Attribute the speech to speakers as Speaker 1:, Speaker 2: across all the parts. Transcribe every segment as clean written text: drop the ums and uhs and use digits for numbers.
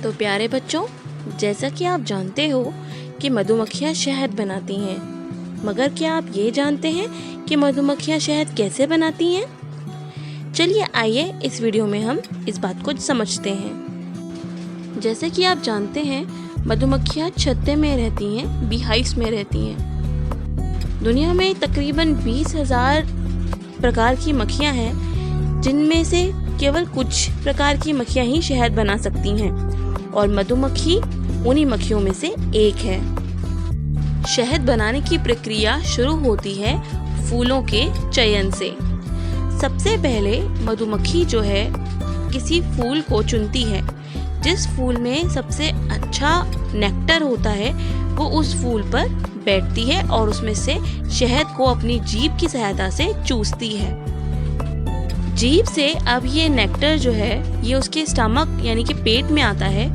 Speaker 1: तो प्यारे बच्चों, जैसा कि आप जानते हो कि मधुमक्खियाँ शहद बनाती हैं, मगर क्या आप ये जानते हैं कि मधुमक्खियाँ शहद कैसे बनाती हैं? चलिए आइए इस वीडियो में हम इस बात को समझते हैं। जैसे कि आप जानते हैं, मधुमक्खियाँ छत्ते में रहती हैं, बीहाइव्स में रहती हैं। दुनिया में तकरीबन 20,000 प्रकार की मक्खियाँ हैं, जिनमें से केवल कुछ प्रकार की मक्खियाँ ही शहद बना सकती हैं और मधुमक्खी उन्हीं मक्खियों में से एक है। शहद बनाने की प्रक्रिया शुरू होती है फूलों के चयन से। सबसे पहले मधुमक्खी जो है किसी फूल को चुनती है। जिस फूल में सबसे अच्छा नेक्टर होता है वो उस फूल पर बैठती है और उसमें से शहद को अपनी जीभ की सहायता से चूसती है। जीभ से अब ये नेक्टर जो है ये उसके स्टमक यानी कि पेट में आता है।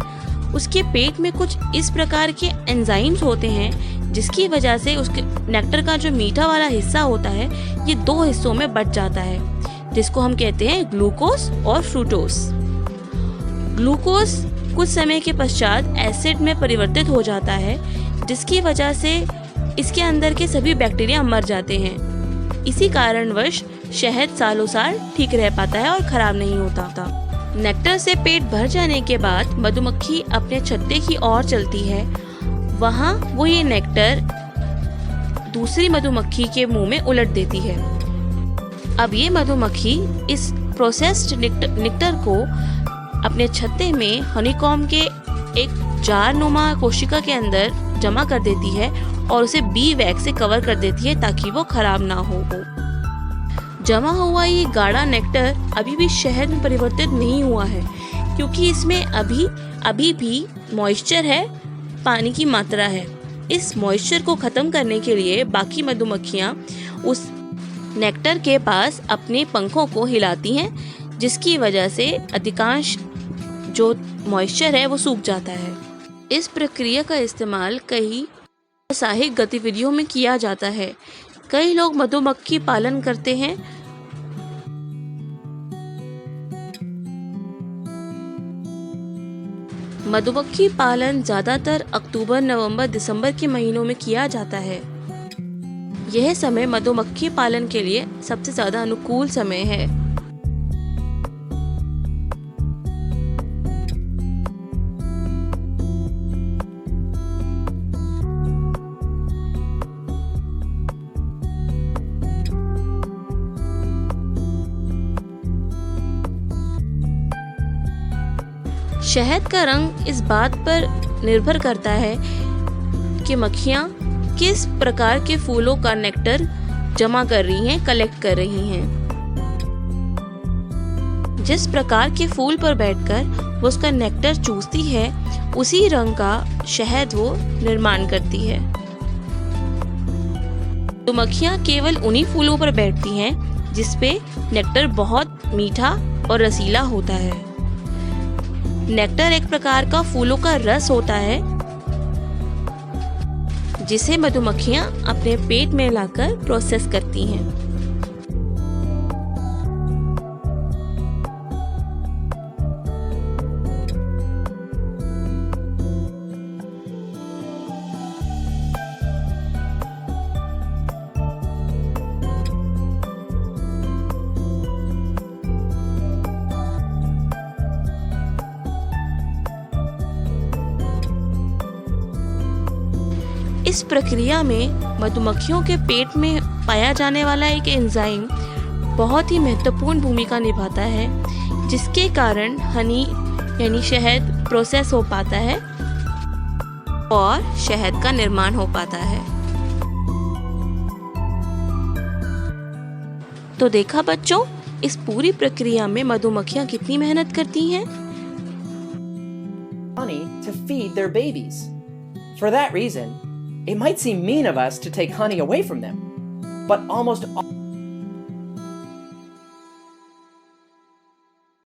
Speaker 1: उसके पेट में कुछ इस प्रकार के एंजाइम्स होते हैं जिसकी वजह से उसके नेक्टर का जो मीठा वाला हिस्सा होता है ये 2 हिस्सों में बंट जाता है, जिसको हम कहते हैं ग्लूकोज और फ्रूक्टोज। ग्लूकोज कुछ समय के पश्चात एसिड में परिवर्तित हो जाता है, जिसकी वजह से इसके अंदर के सभी बैक्टीरिया मर जाते हैं। इसी कारणवश शहद सालों साल ठीक रह पाता है और खराब नहीं होता। नेक्टर से पेट भर जाने के बाद मधुमक्खी अपने छत्ते की ओर चलती है। वहाँ वो ये नेक्टर दूसरी मधुमक्खी के मुंह में उलट देती है। अब ये मधुमक्खी इस प्रोसेस्ड नेक्टर को अपने छत्ते में हनीकॉम्ब के एक जारनुमा कोशिका के अंदर जमा कर देती है और उसे बी वैक्स से कवर कर देती है ताकि वो खराब ना हो। जमा हुआ ये गाढ़ा नेक्टर अभी भी शहद में परिवर्तित नहीं हुआ है, क्योंकि इसमें अभी भी मॉइस्चर है, पानी की मात्रा है। इस मॉइस्चर को खत्म करने के लिए बाकी मधुमक्खियाँ उस नेक्टर के पास अपने पंखों को हिलाती हैं, जिसकी वजह से अधिकांश जो मॉइस्चर है वो सूख जाता है। इस प्रक्रिया का इस्तेमाल कई व्यावसायिक गतिविधियों में किया जाता है। कई लोग मधुमक्खी पालन करते हैं। मधुमक्खी पालन ज्यादातर अक्टूबर, नवंबर, दिसंबर के महीनों में किया जाता है। यह समय मधुमक्खी पालन के लिए सबसे ज्यादा अनुकूल समय है। शहद का रंग इस बात पर निर्भर करता है कि मक्खियाँ किस प्रकार के फूलों का नेक्टर जमा कर रही हैं, कलेक्ट कर रही हैं। जिस प्रकार के फूल पर बैठकर वो उसका नेक्टर चूसती है, उसी रंग का शहद वो निर्माण करती है। तो मक्खियाँ केवल उन्हीं फूलों पर बैठती हैं जिसपे नेक्टर बहुत मीठा और रसीला होता है। नेक्टर एक प्रकार का फूलों का रस होता है जिसे मधुमक्खियां अपने पेट में लाकर प्रोसेस करती हैं। इस प्रक्रिया में मधुमक्खियों के पेट में पाया जाने वाला एक एंजाइम बहुत ही महत्वपूर्ण भूमिका निभाता है, जिसके कारण हनी यानी शहद प्रोसेस हो पाता है और शहद का निर्माण हो पाता है। तो देखा बच्चों, इस पूरी प्रक्रिया में मधुमक्खियां कितनी मेहनत करती हैं।
Speaker 2: Honey to feed their babies. For that reason, it might seem mean of us to take honey away from them, but almost all